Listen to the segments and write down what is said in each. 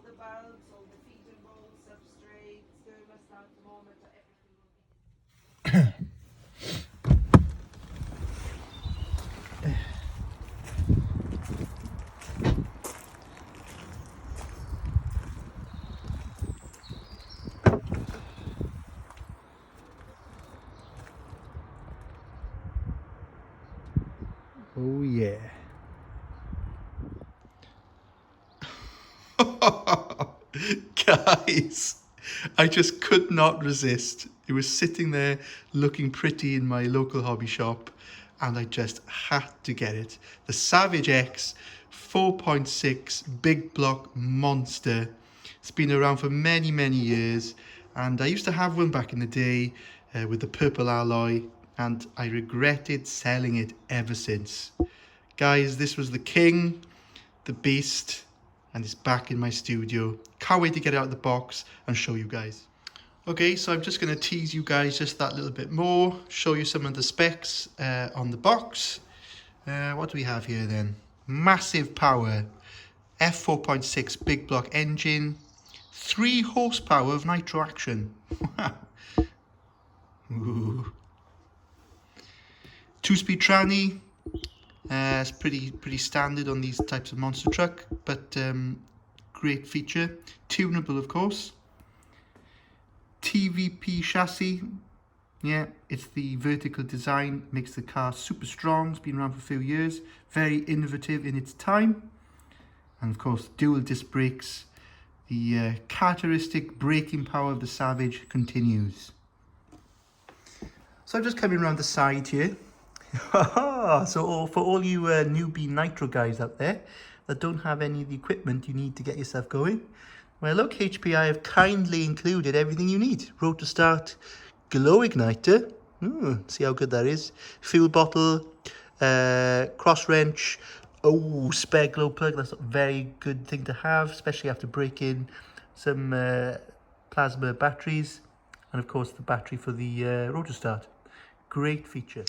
the bulbs, all the feeder bowls, substrates, thermostat, thermometer, everything will be. Oh yeah. Guys, I just could not resist. It was sitting there looking pretty in my local hobby shop and I just had to get it. The Savage X 4.6 big block monster. It's been around for many, many years and I used to have one back in the day with the purple alloy and I regretted selling it ever since. Guys, this was the king, the beast, and it's back in my studio. Can't wait to get it out of the box and show you guys. Okay, so I'm just going to tease you guys just that little bit more, show you some of the specs on the box. What do we have here then? Massive power, F4.6 big block engine, 3 horsepower of nitro action. Ooh. 2-speed tranny. It's pretty standard on these types of monster truck, but great feature. Tunable, of course. TVP chassis. Yeah, it's the vertical design, makes the car super strong. It's been around for a few years. Very innovative in its time. And of course, dual disc brakes. The characteristic braking power of the Savage continues. So I'm just coming around the side here. So for all you newbie nitro guys out there that don't have any of the equipment you need to get yourself going, well, look, HPI have kindly included everything you need. Rotor start, glow igniter, see how good that is, fuel bottle, cross wrench, spare glow plug. That's a very good thing to have, especially after breaking some plasma batteries, and of course the battery for the rotor start. Great feature.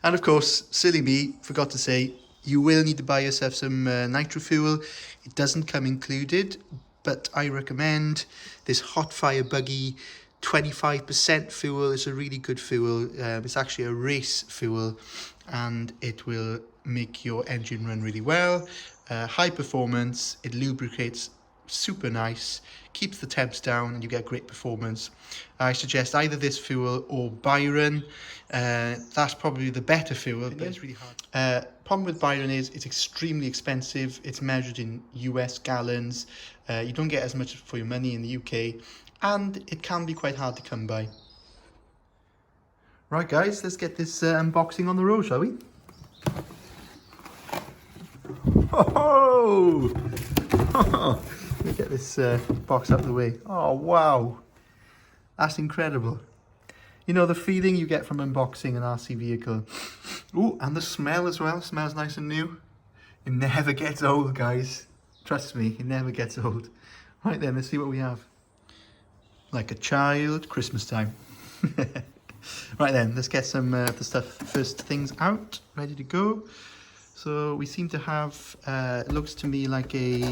And of course, silly me, forgot to say, you will need to buy yourself some Nitro Fuel. It doesn't come included, but I recommend this hot fire buggy 25% fuel. It's a really good fuel. It's actually a race fuel and it will make your engine run really well. High performance, it lubricates super nice, keeps the temps down, and you get great performance. I suggest either this fuel or Byron. That's probably the better fuel, but it's really hard. Problem with Byron is it's extremely expensive. It's measured in US gallons. You don't get as much for your money in the UK, and it can be quite hard to come by. Right guys, let's get this unboxing on the road, shall we? Oh! Let me get this box out of the way. Oh wow, that's incredible. You know the feeling you get from unboxing an RC vehicle. Oh, and the smell as well. It smells nice and new. It never gets old, guys. Trust me, it never gets old. Right then, let's see what we have. Like a child, Christmas time. Right then, let's get some of the stuff, first things out, ready to go. So we seem to have, it looks to me like a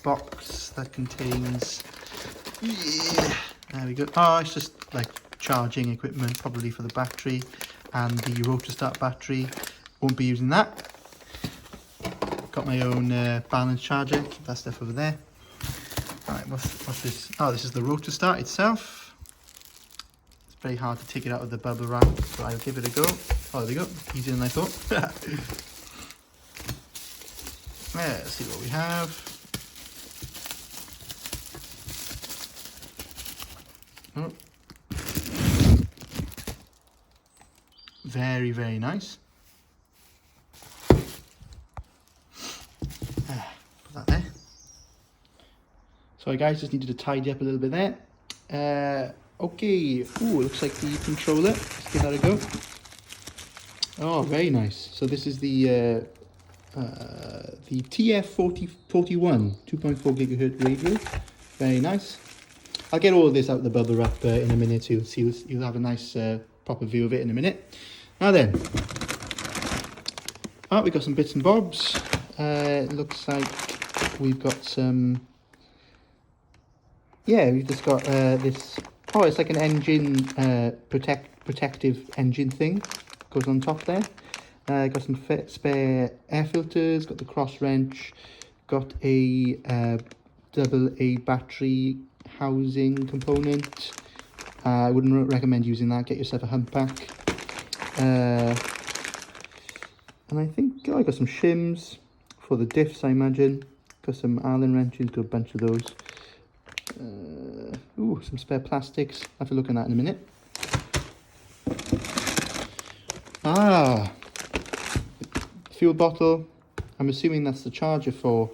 box that contains, there we go. Oh, it's just like charging equipment, probably for the battery and the rotor start battery. Won't be using that. Got my own balance charger, keep that stuff over there. Alright, what's this? Oh, this is the rotor start itself. It's very hard to take it out of the bubble wrap, so I'll give it a go. Oh, there we go, easier than I thought. Let's see what we have. Oh. Very, very nice. Put that there. Sorry guys, just needed to tidy up a little bit there. Okay, ooh, looks like the controller. Let's give that a go. Oh, very nice. So this is the TF4041 2.4 gigahertz radio. Very nice. I'll get all of this out of the bubble wrap in a minute too, so you'll have a nice proper view of it in a minute. Now then, we've got some bits and bobs. It looks like we've got some yeah, we've just got this. Oh, it's like an engine protective engine thing. Goes on top there. Got some spare air filters. Got the cross wrench. Got a AA battery housing component. I wouldn't recommend using that. Get yourself a humpback. And I think I got some shims for the diffs, I imagine. Got some Allen wrenches, got a bunch of those. Ooh, some spare plastics. I'll have to look at that in a minute. Ah, fuel bottle. I'm assuming that's the charger for,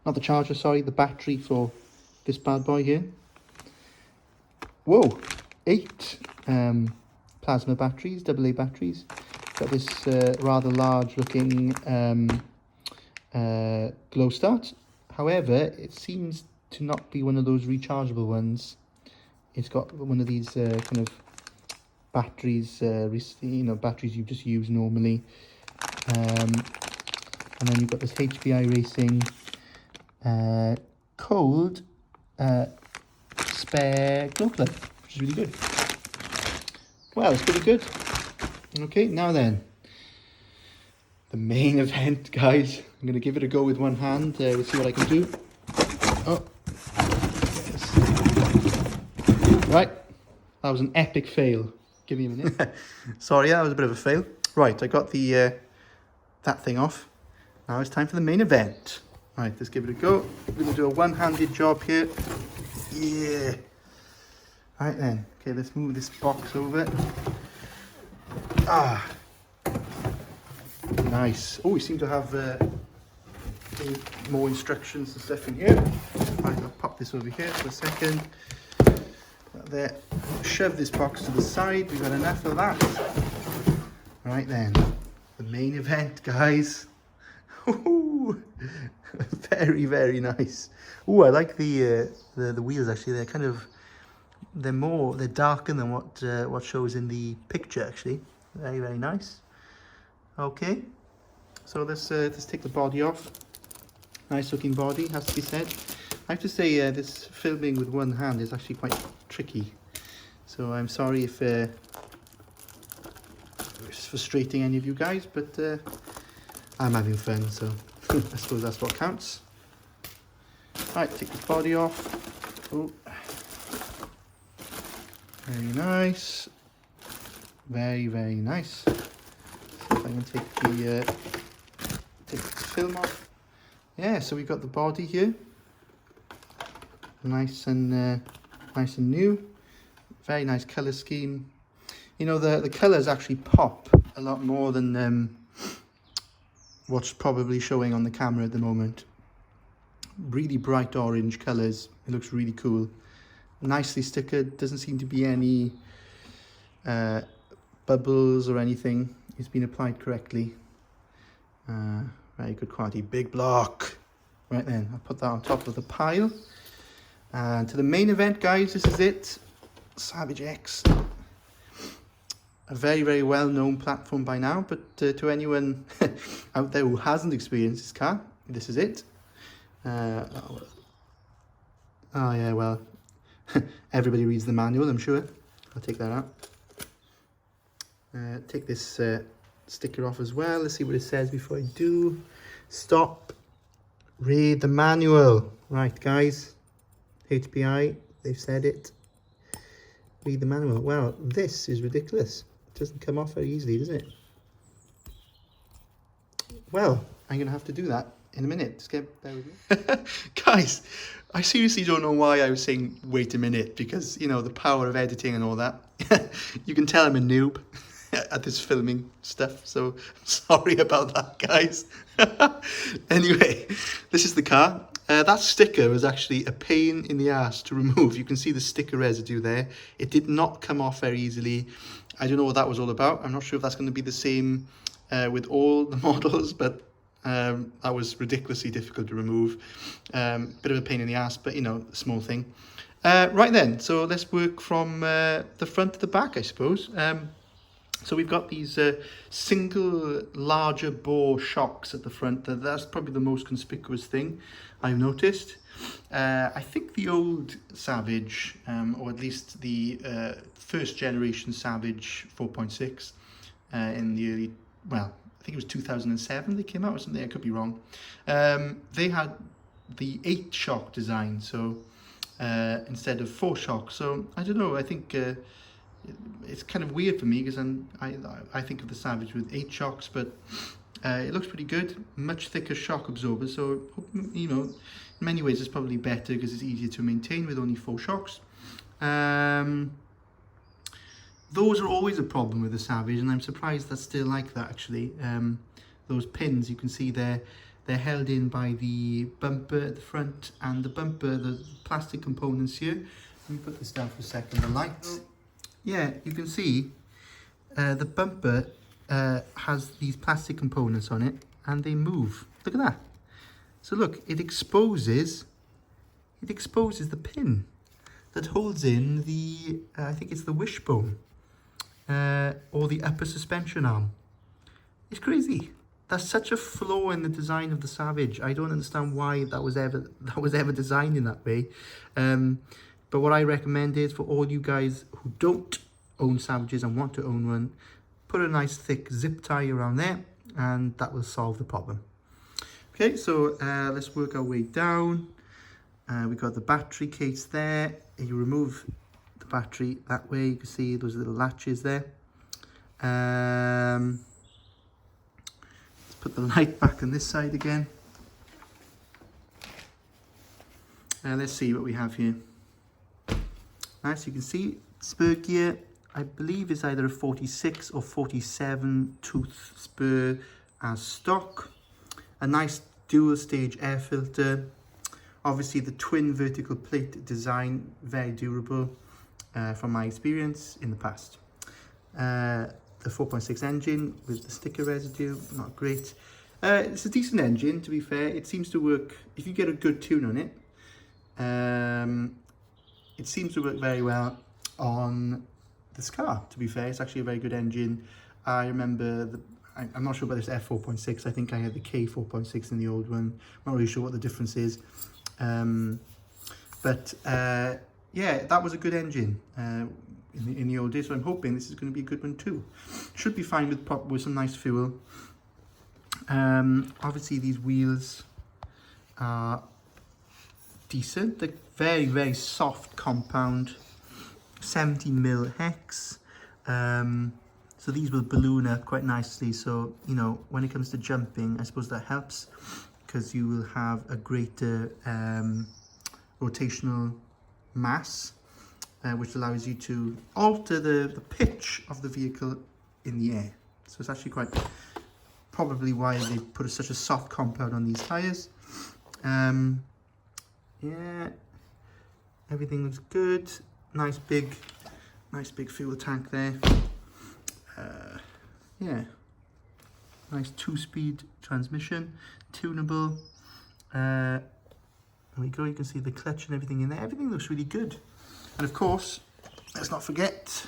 not the charger, sorry, the battery for this bad boy here. Whoa, 8 plasma batteries, AA batteries. Got this rather large looking glow start. However, it seems to not be one of those rechargeable ones. It's got one of these kind of batteries, batteries you just use normally. And then you've got this HPI Racing cold spare glow plug, which is really good. Well, it's pretty good. Okay, now then, the main event, guys. I'm going to give it a go with one hand. We'll see what I can do. Oh, yes. Right, that was an epic fail. Give me a minute. Sorry, that was a bit of a fail. Right, I got the that thing off. Now it's time for the main event. Right, let's give it a go. We're going to do a one-handed job here. Yeah. Right then. Okay, let's move this box over. Ah. Nice. Oh, we seem to have more instructions and stuff in here. Right, I'll pop this over here for a second. There. Shove this box to the side. We've got enough of that. Right then. The main event, guys. Ooh, very, very nice. Oh, I like the wheels actually. They're darker than what shows in the picture actually. Very, very nice. Okay, so let's take the body off. Nice looking body, has to be said. I have to say this filming with one hand is actually quite tricky. So I'm sorry if it's frustrating any of you guys, but I'm having fun, so I suppose that's what counts. Right, take the body off. Oh, very nice. Very, very nice. See if I can take the film off. Yeah, so we've got the body here. Nice and new. Very nice colour scheme. You know, the colours actually pop a lot more than what's probably showing on the camera at the moment. Really bright orange colours. It looks really cool. Nicely stickered. Doesn't seem to be any bubbles or anything. It's been applied correctly. Very good quality. Big block. Right then, I'll put that on top of the pile. And to the main event, guys, this is it. Savage X. A very, very well-known platform by now, but to anyone out there who hasn't experienced this car, this is it. Oh yeah, well, everybody reads the manual, I'm sure. I'll take that out. Take this sticker off as well. Let's see what it says before I do. Stop. Read the manual. Right, guys. HPI, they've said it. Read the manual. Well, this is ridiculous. It doesn't come off very easily, does it? Well, I'm going to have to do that in a minute. Just bear with me. Guys, I seriously don't know why I was saying wait a minute, because, you know, the power of editing and all that. You can tell I'm a noob at this filming stuff, so sorry about that, guys. Anyway, this is the car. That sticker was actually a pain in the ass to remove. You can see the sticker residue there. It did not come off very easily. I don't know what that was all about. I'm not sure if that's going to be the same with all the models, but that was ridiculously difficult to remove. Bit of a pain in the ass, but you know, a small thing. Right then, so let's work from the front to the back, I suppose. So we've got these single larger bore shocks at the front. That's probably the most conspicuous thing I've noticed. I think the old Savage, or at least the first generation Savage 4.6 in the early, well, I think it was 2007 they came out or something, I could be wrong. They had the 8 shock design, so instead of 4 shocks. So I don't know, I think it's kind of weird for me because I think of the Savage with 8 shocks, but it looks pretty good. Much thicker shock absorber, so you know, in many ways it's probably better because it's easier to maintain with only 4 shocks. Those are always a problem with the Savage, and I'm surprised that's still like that actually. Those pins, you can see they're held in by the bumper at the front and the bumper, the plastic components here. Let me put this down for a second, the light. Yeah, you can see the bumper has these plastic components on it and they move. Look at that. So look, it exposes the pin that holds in the, I think it's the wishbone or the upper suspension arm. It's crazy. That's such a flaw in the design of the Savage. I don't understand why that was ever designed in that way. But what I recommend is for all you guys who don't own Savages and want to own one, put a nice thick zip tie around there and that will solve the problem. Okay, so let's work our way down. We've got the battery case there. You remove the battery that way, you can see those little latches there. Let's put the light back on this side again. Let's see what we have here. Nice, you can see spur gear, I believe is either a 46 or 47 tooth spur as stock. A nice dual stage air filter. Obviously the twin vertical plate design, very durable from my experience in the past. The 4.6 engine with the sticker residue, not great. It's a decent engine, to be fair. It seems to work, if you get a good tune on it, it seems to work very well on this car, to be fair. It's actually a very good engine. I remember, I'm not sure about this F4.6, I think I had the K4.6 in the old one. I'm not really sure what the difference is. Yeah, that was a good engine in the old days, so I'm hoping this is going to be a good one too. Should be fine with some nice fuel. Obviously these wheels are decent. They're very, very soft compound, 17mm hex. So these will balloon up quite nicely, so you know, when it comes to jumping, I suppose that helps because you will have a greater rotational mass, which allows you to alter the pitch of the vehicle in the air. So it's actually quite probably why they put such a soft compound on these tires. Yeah, everything looks good. Nice big fuel tank there. Yeah, nice 2-speed transmission, tunable. There we go, you can see the clutch and everything in there. Everything looks really good. And of course, let's not forget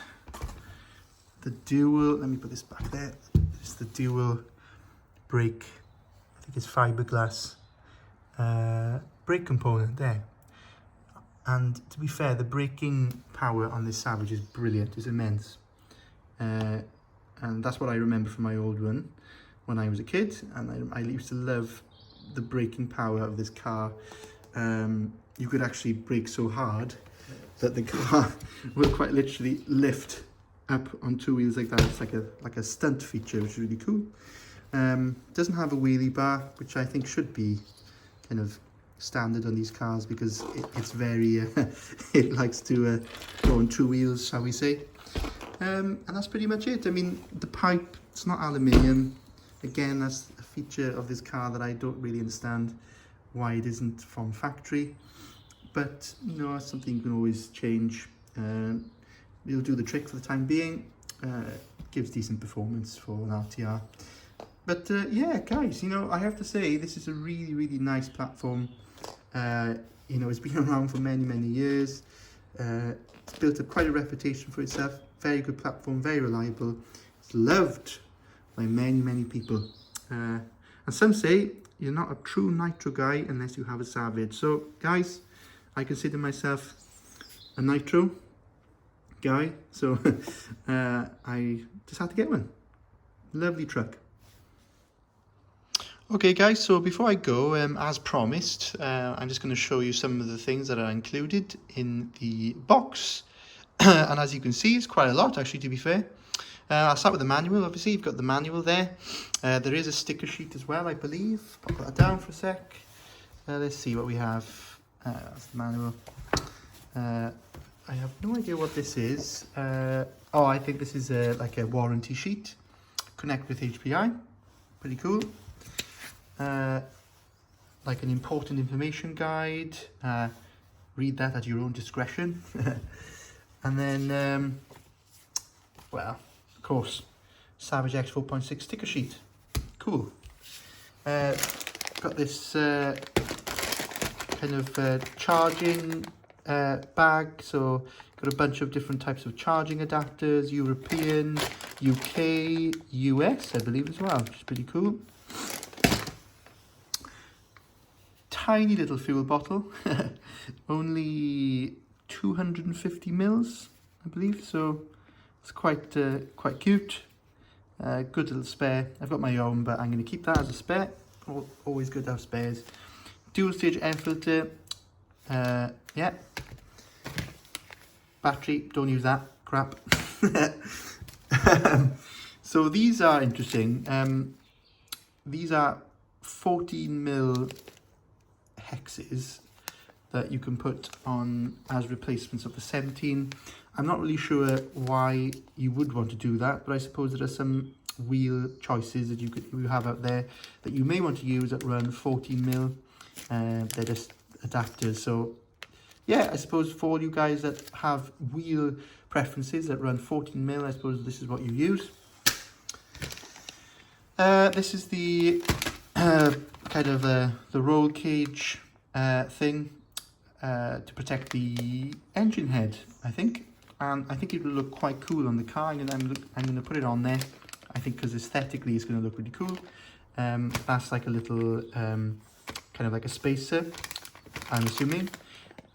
the dual, let me put this back there. It's the dual brake, I think it's fiberglass brake component there. And to be fair, the braking power on this Savage is brilliant, it's immense. And that's what I remember from my old one when I was a kid, and I used to love the braking power of this car. You could actually brake so hard that the car will quite literally lift up on 2 wheels like that. It's like a stunt feature, which is really cool. Doesn't have a wheelie bar, which I think should be kind of standard on these cars because it's very it likes to go on 2 wheels, shall we say. And that's pretty much it. I mean, the pipe, it's not aluminium. Again, that's a feature of this car that I don't really understand why it isn't from factory. But, you know, that's something you can always change. It'll do the trick for the time being. Gives decent performance for an RTR. But yeah, guys, you know, I have to say, this is a really, really nice platform. You know, it's been around for many, many years. It's built up quite a reputation for itself. Very good platform, very reliable. It's loved by many, many people. And some say you're not a true Nitro guy unless you have a Savage. So, guys, I consider myself a Nitro guy. So, I just had to get one. Lovely truck. Okay guys, so before I go, as promised, I'm just going to show you some of the things that are included in the box. And as you can see, it's quite a lot actually, to be fair. I'll start with the manual. Obviously you've got the manual there. There is a sticker sheet as well, I believe. Pop that down for a sec. Let's see what we have. That's the manual. I have no idea what this is. Oh, I think this is like a warranty sheet. Connect with HPI. Pretty cool. Like an important information guide. Read that at your own discretion. And then, well, of course, Savage X 4.6 sticker sheet. Cool. Got this kind of charging bag. So got a bunch of different types of charging adapters. European, UK, US, I believe as well, which is pretty cool. Tiny little fuel bottle, only 250 mils, I believe. So it's quite cute. Good little spare. I've got my own, but I'm going to keep that as a spare. Always good to have spares. Dual stage air filter. Yeah. Battery. Don't use that. Crap. So these are interesting. These are 14 mil hexes that you can put on as replacements of the 17. I'm not really sure why you would want to do that, but I suppose there are some wheel choices that you have out there that you may want to use that run 14 mil. They're just adapters. So yeah, I suppose for all you guys that have wheel preferences that run 14 mil, I suppose this is what you use. This is the kind of the roll cage thing to protect the engine head, I think. And I think it will look quite cool on the car, and I'm going to put it on there, I think, because aesthetically it's going to look really cool. That's like a little kind of like a spacer, I'm assuming.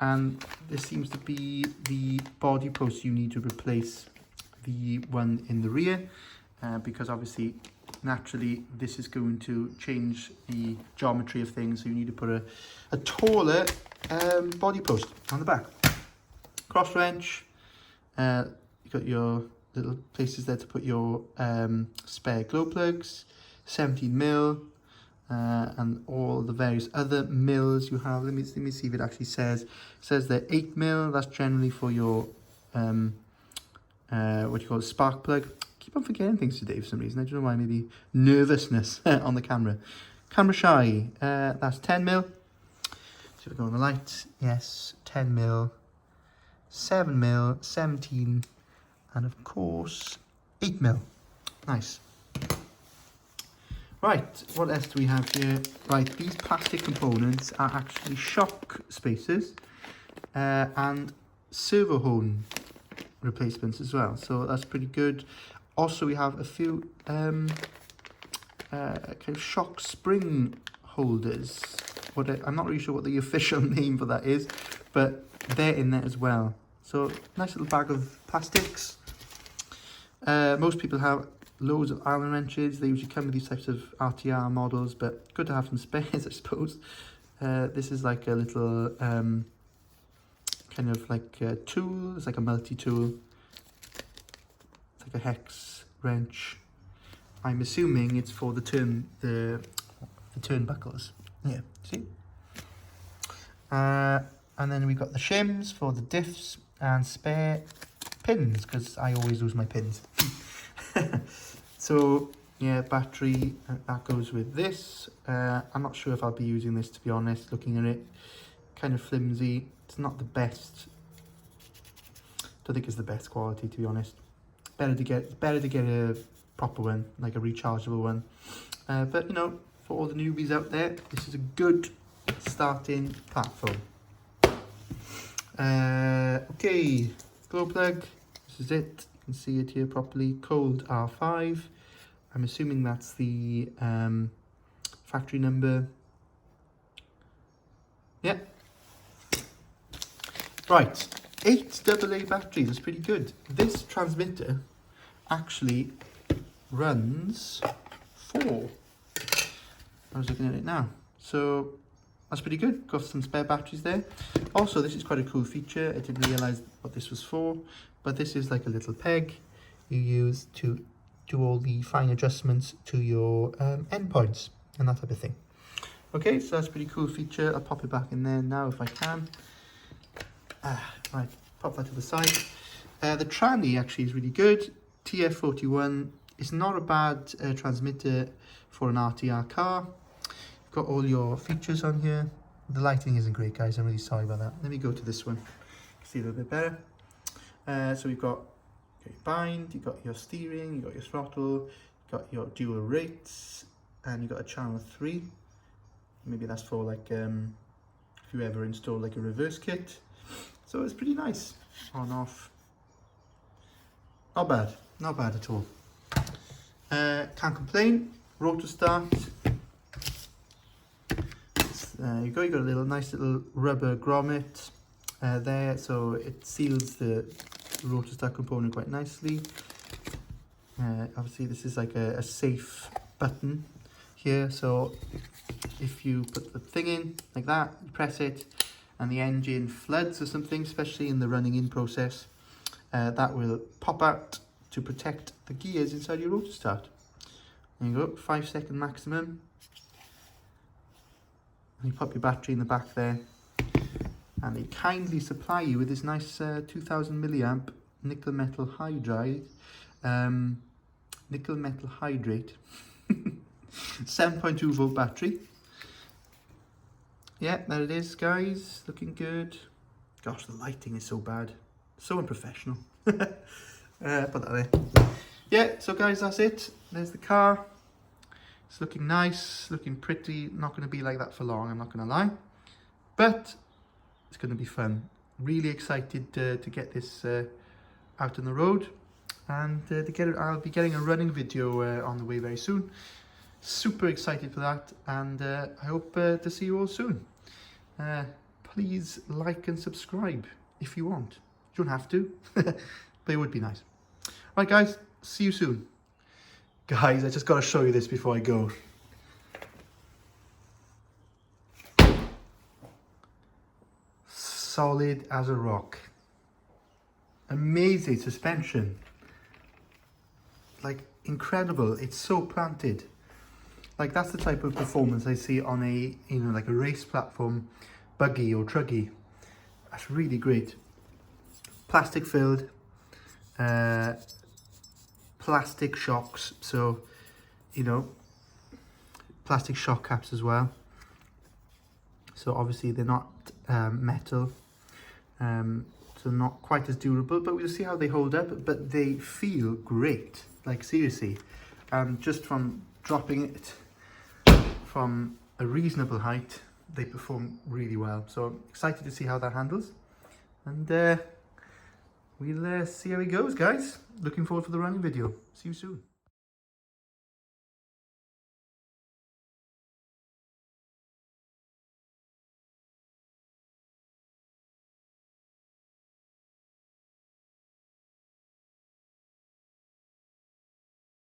And this seems to be the body post you need to replace the one in the rear, because obviously naturally this is going to change the geometry of things, so you need to put a taller body post on the back. Cross wrench. You've got your little places there to put your spare glow plugs, 17 mil, and all the various other mils you have. Let me see if it actually says. It says they're 8 mil. That's generally for your what you call a spark plug. Keep on forgetting things today for some reason. I don't know why. Maybe nervousness on the camera. Camera shy. That's 10 mil. So we go on the light. Yes, 10 mil. 7 mil, 17, and of course 8 mil. Nice. Right, what else do we have here? Right, these plastic components are actually shock spacers and servo horn replacements as well, so that's pretty good. Also, we have a few kind of shock spring holders. I'm not really sure what the official name for that is, but they're in there as well. So nice little bag of plastics. Most people have loads of Allen wrenches. They usually come with these types of RTR models, but good to have some spares, I suppose. This is like a little kind of like a tool. It's like a multi-tool. It's like a hex wrench. I'm assuming it's for the turnbuckles. Yeah, see? And then we got the shims for the diffs and spare pins, because I always lose my pins. So yeah, battery, that goes with this. I'm not sure if I'll be using this, to be honest. Looking at it, kind of flimsy. It's not the best. Don't think it's the best quality, to be honest. Better to get a proper one, like a rechargeable one. But you know, for all the newbies out there, this is a good starting platform. Okay, glow plug. This is it. can see it here properly. Cold R5. I'm assuming that's the factory number. Yeah. Right, 8 AA batteries, that's pretty good. This transmitter actually runs 4. I was looking at it now. So that's pretty good. Got some spare batteries there. Also, this is quite a cool feature. I didn't realise what this was for, but this is like a little peg you use to do all the fine adjustments to your endpoints and that type of thing. Okay, so that's a pretty cool feature. I'll pop it back in there now if I can. Right, pop that to the side. The tranny actually is really good. TF41 is not a bad transmitter for an RTR car. You've got all your features on here. The lighting isn't great, guys. I'm really sorry about that. Let me go to this one. See a little bit better. So we've got your bind, you've got your steering, you've got your throttle, you've got your dual rates, and you've got a channel 3. Maybe that's for like if you ever install like a reverse kit. So it's pretty nice. On, off. Not bad at all. Can't complain. Rotor start. You got a nice little rubber grommet there, so it seals the rotor start component quite nicely. Obviously this is like a safe button here, so if you put the thing in like that, you press it, and the engine floods or something, especially in the running in process, that will pop out to protect the gears inside your rotor start. There you go, 5-second maximum. And you pop your battery in the back there, and they kindly supply you with this nice 2000 milliamp nickel metal hydrate 7.2 volt battery. Yeah, there it is, guys, looking good. Gosh, the lighting is so bad, so unprofessional. Put that there. Yeah, so guys, that's it. There's the car. It's looking nice, looking pretty. Not going to be like that for long, I'm not going to lie, but it's going to be fun. Really excited to get this out on the road, and to get it. I'll be getting a running video on the way very soon. Super excited for that, and I hope to see you all soon. Please like and subscribe if you want. You don't have to, but it would be nice. Right, guys, see you soon. Guys, I just got to show you this before I go. Solid as a rock. Amazing suspension. Like, incredible. It's so planted. Like, that's the type of performance I see on a, like a race platform, buggy or truggy. That's really great. Plastic filled. Plastic shocks, so plastic shock caps as well, so obviously they're not metal, so not quite as durable, but we'll see how they hold up. But they feel great, like seriously, just from dropping it from a reasonable height, they perform really well. So I'm excited to see how that handles, and we'll see how it goes, guys. Looking forward for the running video. See you soon.